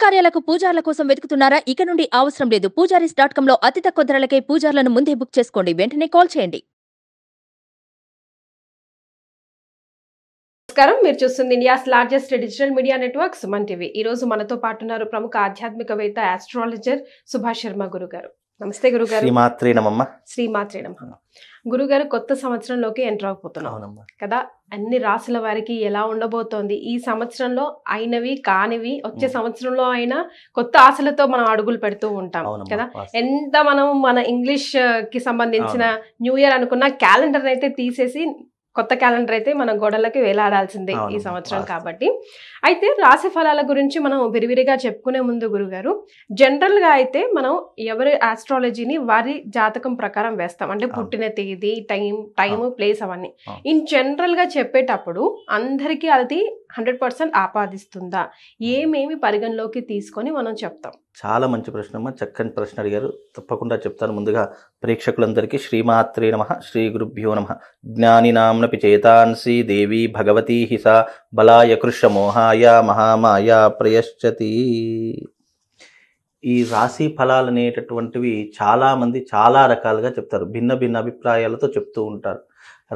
కార్యాలకు పూజార్ల కోసం వెతుకుతున్నారా? ఇక నుండి అవసరం లేదు. పూజారీస్.com లో అతి తక్కువ ధరలకే పూజార్లను ముందే బుక్ చేసుకోండి. వెంటనే కాల్ చేయండి. నమస్కారం, మీరు చూస్తుంది India's largest digital media network Suman TV. ఈ రోజు మనతో పాటు ఉన్నారు ప్రముఖ ఆధ్యాత్మికవేత్త ఆస్ట్రాలజర్ సుభాష్ శర్మ గురుగారు. నమస్తే గురుగారు. శ్రీమాత్రే నమః. శ్రీమాత్రే నమః. గురుగారు, కొత్త సంవత్సరంలోకి ఎంటర్ అవబోతున్నాం కదా. అన్ని రాశుల వారికి ఎలా ఉండబోతోంది ఈ సంవత్సరంలో? అయినవి కానివి వచ్చే సంవత్సరంలో అయినా కొత్త ఆశలతో మనం అడుగులు పెడుతూ ఉంటాం కదా. ఎంత మనం మన ఇంగ్లీష్ కి సంబంధించిన న్యూ ఇయర్ అనుకున్న క్యాలెండర్ అయితే తీసేసి కొత్త క్యాలెండర్ అయితే మన గోడలకి వేలాడాల్సిందే ఈ సంవత్సరం కాబట్టి. అయితే రాశి ఫలాల గురించి మనం విరివిరిగా చెప్పుకునే ముందు గురుగారు, జనరల్ గా అయితే మనం ఎవరి ఆస్ట్రాలజీని వారి జాతకం ప్రకారం వేస్తాం. అంటే పుట్టిన తేదీ, టైం, ప్లేస్ అవన్నీ ఇన్ జనరల్ గా చెప్పేటప్పుడు అందరికీ అది 100% ఆపాదిస్తుందా? ఏమేమి పరిగణలోకి తీసుకొని మనం చెప్తాం? చాలా మంచి ప్రశ్న అమ్మా, చక్కని ప్రశ్న అడిగారు. తప్పకుండా చెప్తాను. ముందుగా ప్రేక్షకులందరికీ శ్రీమాత్రే నమః, శ్రీ గురుభ్యో నమః. జ్ఞానినాంనపి చేతాంసి దేవి భగవతీ హిసా బలాయ కృష్ణ మోహాయ మహామాయ ప్రయశ్చతి. ఈ రాశి ఫలాలు అనేటటువంటివి చాలామంది చాలా రకాలుగా చెప్తారు, భిన్న భిన్న అభిప్రాయాలతో చెప్తూ ఉంటారు.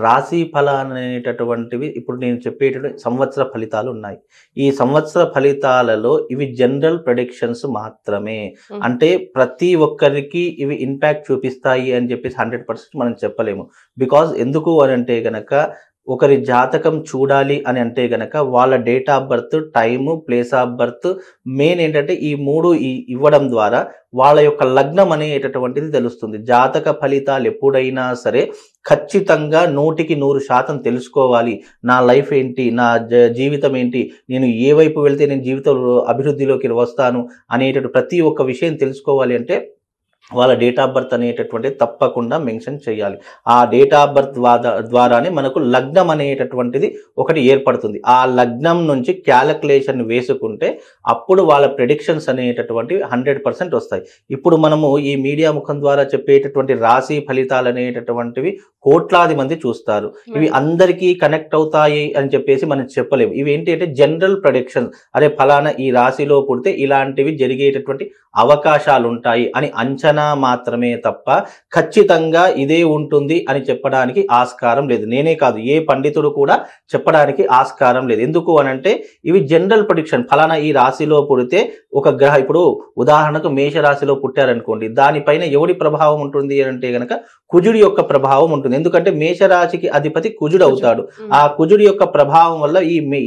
రాశి ఫలాలు అనేటటువంటివి ఇప్పుడు నేను చెప్పేటటువంటి సంవత్సర ఫలితాలు ఉన్నాయి. ఈ సంవత్సర ఫలితాలలో ఇవి జనరల్ ప్రెడిక్షన్స్ మాత్రమే. అంటే ప్రతి ఒక్కరికి ఇవి ఇంపాక్ట్ చూపిస్తాయి అని చెప్పేసి 100% మనం చెప్పలేము. బికాజ్ ఎందుకు అని అంటే గనక ఒకరి జాతకం చూడాలి అని అంటే గనక వాళ్ళ date of birth, time, place of birth, main ఏంటంటే ఈ మూడు ఇవ్వడం ద్వారా వాళ్ళ యొక్క లగ్నం అనేటటువంటిది తెలుస్తుంది. జాతక ఫలితాలు ఎప్పుడైనా సరే ఖచ్చితంగా 100% తెలుసుకోవాలి. నా లైఫ్ ఏంటి, నా జీవితం ఏంటి, నేను ఏ వైపు వెళ్తే నేను జీవితంలో అభివృద్ధిలోకి వస్తాను అనేటటువంటి ప్రతి ఒక్క విషయం తెలుసుకోవాలి అంటే వాళ్ళ డేట్ ఆఫ్ బర్త్ అనేటటువంటిది తప్పకుండా మెన్షన్ చేయాలి. ఆ డేట్ ఆఫ్ బర్త్ ద్వారానే మనకు లగ్నం అనేటటువంటిది ఒకటి ఏర్పడుతుంది. ఆ లగ్నం నుంచి క్యాలిక్యులేషన్ వేసుకుంటే అప్పుడు వాళ్ళ ప్రెడిక్షన్స్ అనేటటువంటివి 100% వస్తాయి. ఇప్పుడు మనము ఈ మీడియా ముఖం ద్వారా చెప్పేటటువంటి రాశి ఫలితాలు అనేటటువంటివి కోట్లాది మంది చూస్తారు. ఇవి అందరికీ కనెక్ట్ అవుతాయి అని చెప్పేసి మనం చెప్పలేము. ఇవి ఏంటి అంటే జనరల్ ప్రెడిక్షన్స్. అరే ఫలానా ఈ రాశిలో పుడితే ఇలాంటివి జరిగేటటువంటి అవకాశాలు ఉంటాయి అని అంచనా మాత్రమే తప్ప ఖచ్చితంగా ఇదే ఉంటుంది అని చెప్పడానికి ఆస్కారం లేదు. నేనే కాదు, ఏ పండితుడు కూడా చెప్పడానికి ఆస్కారం లేదు. ఎందుకు అనంటే ఇవి జనరల్ ప్రెడిక్షన్. ఫలానా ఈ రాశిలో పుడితే ఒక గ్రహ, ఇప్పుడు ఉదాహరణకు మేషరాశిలో పుట్టారనుకోండి, దానిపైన ఎవడి ప్రభావం ఉంటుంది అంటే గనక కుజుడి యొక్క ప్రభావం ఉంటుంది. ఎందుకంటే మేషరాశికి అధిపతి కుజుడు అవుతాడు. ఆ కుజుడి యొక్క ప్రభావం వల్ల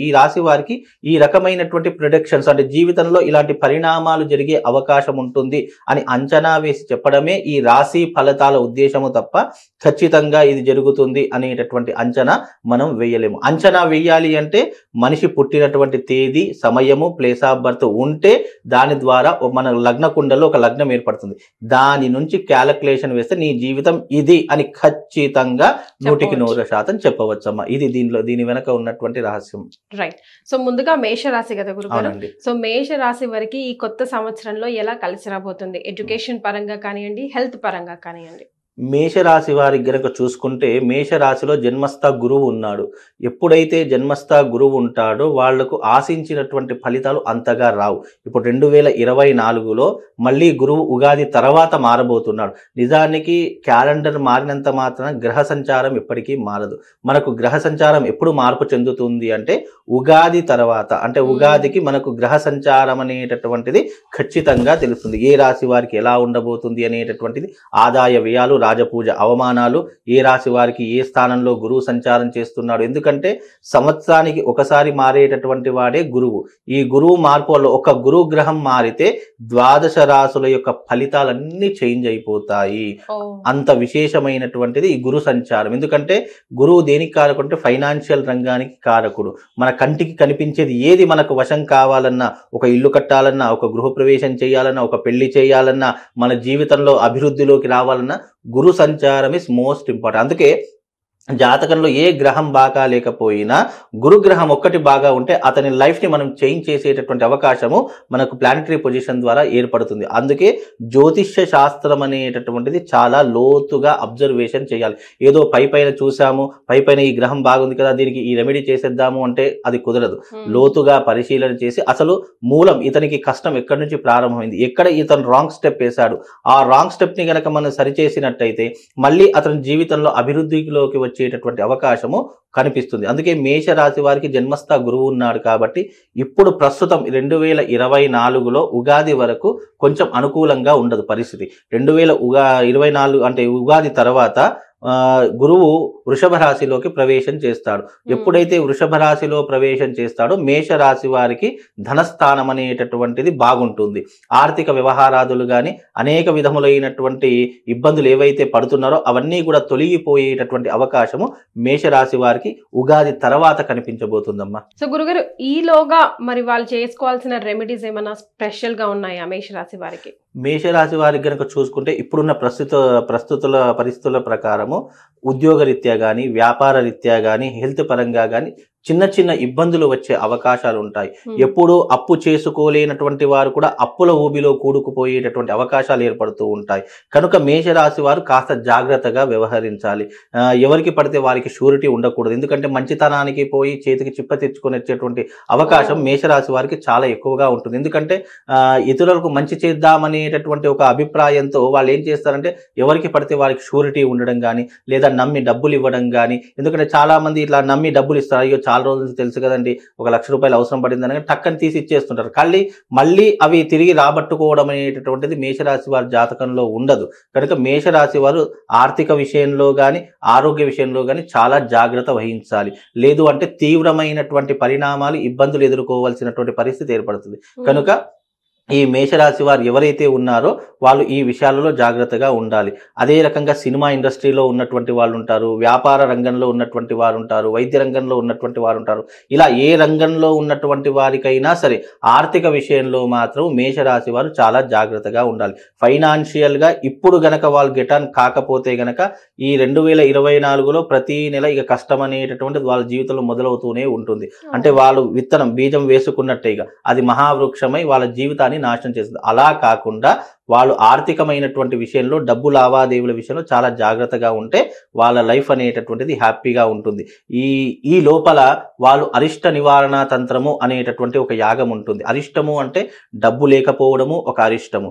ఈ రాశి వారికి ఈ రకమైనటువంటి ప్రెడిక్షన్స్, అంటే జీవితంలో ఇలాంటి పరిణామాలు జరిగే అవకాశం ఉంటుంది అని అంచనా వేసి చెప్పడమే ఈ రాశి ఫలితాల ఉద్దేశము తప్ప ఖచ్చితంగా ఇది జరుగుతుంది అనేటటువంటి అంచనా మనం వేయలేము. అంచనా వేయాలి అంటే మనిషి పుట్టినటువంటి తేదీ, సమయము, ప్లేస్ ఆఫ్ బర్త్ ఉంటే దాని ద్వారా మన లగ్న కుండలో ఒక లగ్నం ఏర్పడుతుంది. దాని నుంచి క్యాలిక్యులేషన్ వేస్తే నీ జీవితం ఇది అని ఖచ్చితంగా 100% చెప్పవచ్చమ్మా. ఇది దీని వెనక ఉన్నటువంటి రహస్యం. రైట్. సో ముందుగా మేషరాశి కదా గురుగారు. సో మేషరాశి వరకు ఈ కొత్త సంవత్సరంలో ఎలా కలిసి రాబోతుంది? ఎడ్యుకేషన్ పరంగా కానివ్వండి, హెల్త్ పరంగా కానివ్వండి. మేషరాశి వారికి గనక చూసుకుంటే మేషరాశిలో జన్మస్థ గురువు ఉన్నాడు. ఎప్పుడైతే జన్మస్థ గురువు ఉంటాడో వాళ్లకు ఆశించినటువంటి ఫలితాలు అంతగా రావు. ఇప్పుడు 2024లో మళ్ళీ గురువు ఉగాది తర్వాత మారబోతున్నాడు. నిజానికి క్యాలెండర్ మారినంత మాత్రాన గ్రహ సంచారం ఎప్పటికీ మారదు. మనకు గ్రహ సంచారం ఎప్పుడు మార్పు చెందుతుంది అంటే ఉగాది తర్వాత, అంటే ఉగాదికి మనకు గ్రహ సంచారం అనేటటువంటిది ఖచ్చితంగా తెలుస్తుంది. ఏ రాశి వారికి ఎలా ఉండబోతుంది అనేటటువంటిది, ఆదాయ వ్యయాలు, రాజపూజ అవమానాలు, ఏ రాశి వారికి ఏ స్థానంలో గురువు సంచారం చేస్తున్నాడు. ఎందుకంటే సంవత్సరానికి ఒకసారి మారేటటువంటి వాడే గురువు. ఈ గురువు మార్పు వల్ల ఒక గురువు గ్రహం మారితే 12 రాశుల యొక్క ఫలితాలన్నీ చేంజ్ అయిపోతాయి. అంత విశేషమైనటువంటిది ఈ గురు సంచారం. ఎందుకంటే గురువు దేనికి కారకుడు అంటే ఫైనాన్షియల్ రంగానికి కారకుడు. మన కంటికి కనిపించేది ఏది మనకు వశం కావాలన్నా, ఒక ఇల్లు కట్టాలన్నా, ఒక గృహప్రవేశం చేయాలన్నా, ఒక పెళ్లి చేయాలన్నా, మన జీవితంలో అభివృద్ధిలోకి రావాలన్నా గురు సంచారం ఇస్ మోస్ట్ ఇంపార్టెంట్. అందుకే జాతకంలో ఏ గ్రహం బాగా లేకపోయినా గురుగ్రహం ఒక్కటి బాగా ఉంటే అతని లైఫ్ని మనం చేంజ్ చేసేటటువంటి అవకాశము మనకు ప్లానటరీ పొజిషన్ ద్వారా ఏర్పడుతుంది. అందుకే జ్యోతిష్య శాస్త్రం అనేటటువంటిది చాలా లోతుగా అబ్జర్వేషన్ చేయాలి. ఏదో పైన చూసాము, పైన ఈ గ్రహం బాగుంది కదా దీనికి ఈ రెమెడీ చేసేద్దాము అంటే అది కుదరదు. లోతుగా పరిశీలన చేసి అసలు మూలం ఇతనికి కష్టం ఎక్కడి నుంచి ప్రారంభమైంది, ఎక్కడ ఇతను రాంగ్ స్టెప్ వేశాడు, ఆ రాంగ్ స్టెప్ని గనక మనం సరిచేసినట్టయితే మళ్ళీ అతని జీవితంలో అభివృద్ధిలోకి వచ్చేటటువంటి అవకాశము కనిపిస్తుంది. అందుకే మేషరాశి వారికి జన్మస్థ గురువు ఉన్నాడు కాబట్టి ఇప్పుడు ప్రస్తుతం 2024లో ఉగాది వరకు కొంచెం అనుకూలంగా ఉండదు పరిస్థితి. 2024 అంటే ఉగాది తర్వాత గురువు వృషభ రాశిలోకి ప్రవేశం చేస్తాడు. ఎప్పుడైతే వృషభ రాశిలో ప్రవేశం చేస్తాడో మేషరాశి వారికి ధనస్థానం అనేటటువంటిది బాగుంటుంది. ఆర్థిక వ్యవహారాదులు కానీ అనేక విధములైనటువంటి ఇబ్బందులు ఏవైతే పడుతున్నారో అవన్నీ కూడా తొలగిపోయేటటువంటి అవకాశము మేషరాశి వారికి ఉగాది తర్వాత కనిపించబోతుందమ్మా. సో గురుగారు ఈలోగా మరి వాళ్ళు చేసుకోవాల్సిన రెమెడీస్ ఏమైనా స్పెషల్ గా ఉన్నాయా మేషరాశి వారికి? మేషరాశి వారికి కనుక చూసుకుంటే ఇప్పుడున్న పరిస్థితుల ప్రకారము ఉద్యోగరీత్యా కానీ వ్యాపార రీత్యా కానీ హెల్త్ పరంగా కానీ చిన్న చిన్న ఇబ్బందులు వచ్చే అవకాశాలు ఉంటాయి. ఎప్పుడూ అప్పు చేసుకోలేనటువంటి వారు కూడా అప్పుల ఊబిలో కూడుకుపోయేటటువంటి అవకాశాలు ఏర్పడుతూ ఉంటాయి. కనుక మేషరాశి వారు కాస్త జాగ్రత్తగా వ్యవహరించాలి. ఎవరికి పడితే వారికి షూరిటీ ఉండకూడదు. ఎందుకంటే మంచితనానికి పోయి చేతికి చిప్ప తెచ్చుకొని వచ్చేటువంటి అవకాశం మేషరాశి వారికి చాలా ఎక్కువగా ఉంటుంది. ఎందుకంటే ఇతరులకు మంచి చేద్దామనేటటువంటి ఒక అభిప్రాయంతో వాళ్ళు ఏం చేస్తారంటే ఎవరికి పడితే వారికి షూరిటీ ఉండడం కానీ లేదా నమ్మి డబ్బులు ఇవ్వడం కానీ. ఎందుకంటే చాలా మంది ఇట్లా నమ్మి డబ్బులు ఇస్తారు, అయ్యో చాలా రోజుల నుంచి తెలుసు కదండి ఒక ₹1,00,000 అవసరం పడిందని టక్కని తీసి ఇచ్చేస్తుంటారు. మళ్ళీ అవి తిరిగి రాబట్టుకోవడం అనేటటువంటిది మేషరాశి వారి జాతకంలో ఉండదు. కనుక మేషరాశి వారు ఆర్థిక విషయంలో కానీ ఆరోగ్య విషయంలో కానీ చాలా జాగ్రత్త వహించాలి. లేదు అంటే తీవ్రమైనటువంటి పరిణామాలు ఇబ్బందులు ఎదుర్కోవాల్సినటువంటి పరిస్థితి ఏర్పడుతుంది. కనుక ఈ మేషరాశి వారు ఎవరైతే ఉన్నారో వాళ్ళు ఈ విషయాలలో జాగ్రత్తగా ఉండాలి. అదే రకంగా సినిమా ఇండస్ట్రీలో ఉన్నటువంటి వాళ్ళు ఉంటారు, వ్యాపార రంగంలో ఉన్నటువంటి వారు ఉంటారు, వైద్య రంగంలో ఉన్నటువంటి వారు ఉంటారు. ఇలా ఏ రంగంలో ఉన్నటువంటి వారికైనా సరే ఆర్థిక విషయంలో మాత్రం మేషరాశి వారు చాలా జాగ్రత్తగా ఉండాలి. ఫైనాన్షియల్గా ఇప్పుడు గనక వాళ్ళు గెటాన్ కాకపోతే గనక ఈ 2024లో ప్రతి నెల ఇక కష్టం అనేటటువంటిది వాళ్ళ జీవితంలో మొదలవుతూనే ఉంటుంది. అంటే వాళ్ళు విత్తనం బీజం వేసుకున్నట్టే ఇక అది మహావృక్షమై వాళ్ళ జీవితాన్ని నాశనం చేస్తుంది. అలా కాకుండా వాళ్ళు ఆర్థికమైనటువంటి విషయంలో డబ్బు లావాదేవీల విషయంలో చాలా జాగ్రత్తగా ఉంటే వాళ్ళ లైఫ్ అనేటటువంటిది హ్యాపీగా ఉంటుంది. ఈ లోపల వాళ్ళు అరిష్ట నివారణ తంత్రము అనేటటువంటి ఒక యాగం ఉంటుంది. అరిష్టము అంటే డబ్బు లేకపోవడము ఒక అరిష్టము,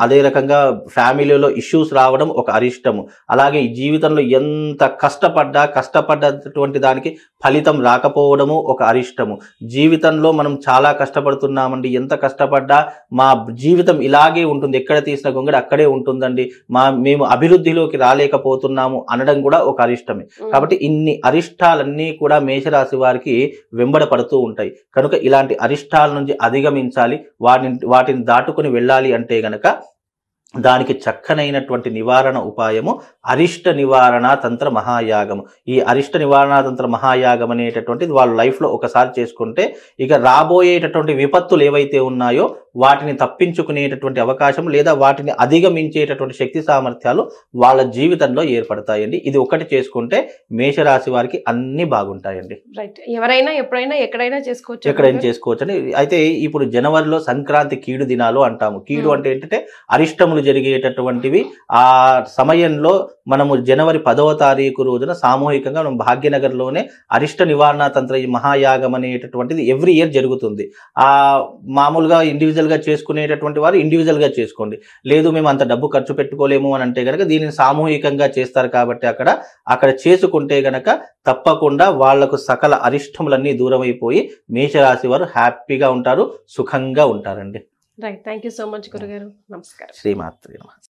అదే రకంగా ఫ్యామిలీలో ఇష్యూస్ రావడం ఒక అరిష్టము, అలాగే ఈ జీవితంలో ఎంత కష్టపడ్డటువంటి దానికి ఫలితం రాకపోవడము ఒక అరిష్టము. జీవితంలో మనం చాలా కష్టపడుతున్నామండి, ఎంత కష్టపడ్డా మా జీవితం ఇలాగే ఉంటుంది, ఎక్కడ తీసిన గొంగడి అక్కడే ఉంటుందండి, మేము అభివృద్ధిలోకి రాలేకపోతున్నాము అనడం కూడా ఒక అరిష్టమే. కాబట్టి ఇన్ని అరిష్టాలన్నీ కూడా మేషరాశి వారికి వెంబడపడుతూ ఉంటాయి. కనుక ఇలాంటి అరిష్టాల నుంచి అధిగమించాలి, వాటిని దాటుకుని వెళ్ళాలి అంటే గనక దానికి చక్కనైనటువంటి నివారణ ఉపాయము అరిష్ట నివారణ తంత్ర మహాయాగము. ఈ అరిష్ట నివారణ తంత్ర మహాయాగం అనేటటువంటిది వాళ్ళ లైఫ్లో ఒకసారి చేసుకుంటే ఇక రాబోయేటటువంటి విపత్తులు ఏవైతే ఉన్నాయో వాటిని తప్పించుకునేటటువంటి అవకాశం లేదా వాటిని అధిగమించేటటువంటి శక్తి సామర్థ్యాలు వాళ్ళ జీవితంలో ఏర్పడతాయండి. ఇది ఒకటి చేసుకుంటే మేషరాశి వారికి అన్ని బాగుంటాయండి. రైట్, ఎవరైనా ఎప్పుడైనా ఎక్కడైనా చేసుకోవచ్చండి. అయితే ఇప్పుడు జనవరిలో సంక్రాంతి కీడు దినాలు అంటాము. కీడు అంటే ఏంటంటే అరిష్టములు జరిగేటటువంటివి. ఆ సమయంలో మనము జనవరి 10వ తారీఖు రోజున సామూహికంగా మనం భాగ్యనగర్లోనే అరిష్ట నివారణ తంత్ర మహాయాగం అనేటటువంటిది ఎవ్రీ ఇయర్ జరుగుతుంది. మామూలుగా ఇండివిజువల్గా చేసుకునేటటువంటి వారు ఇండివిజువల్గా చేసుకోండి, లేదు మేము అంత డబ్బు ఖర్చు పెట్టుకోలేము అని అంటే కనుక దీనిని సామూహికంగా చేస్తారు. కాబట్టి అక్కడ చేసుకుంటే గనక తప్పకుండా వాళ్లకు సకల అరిష్టములన్నీ దూరమైపోయి మేషరాశి వారు హ్యాపీగా ఉంటారు, సుఖంగా ఉంటారండి. Right, thank you so much గురుగారు. నమస్కారం. శ్రీమాత్రే నమః.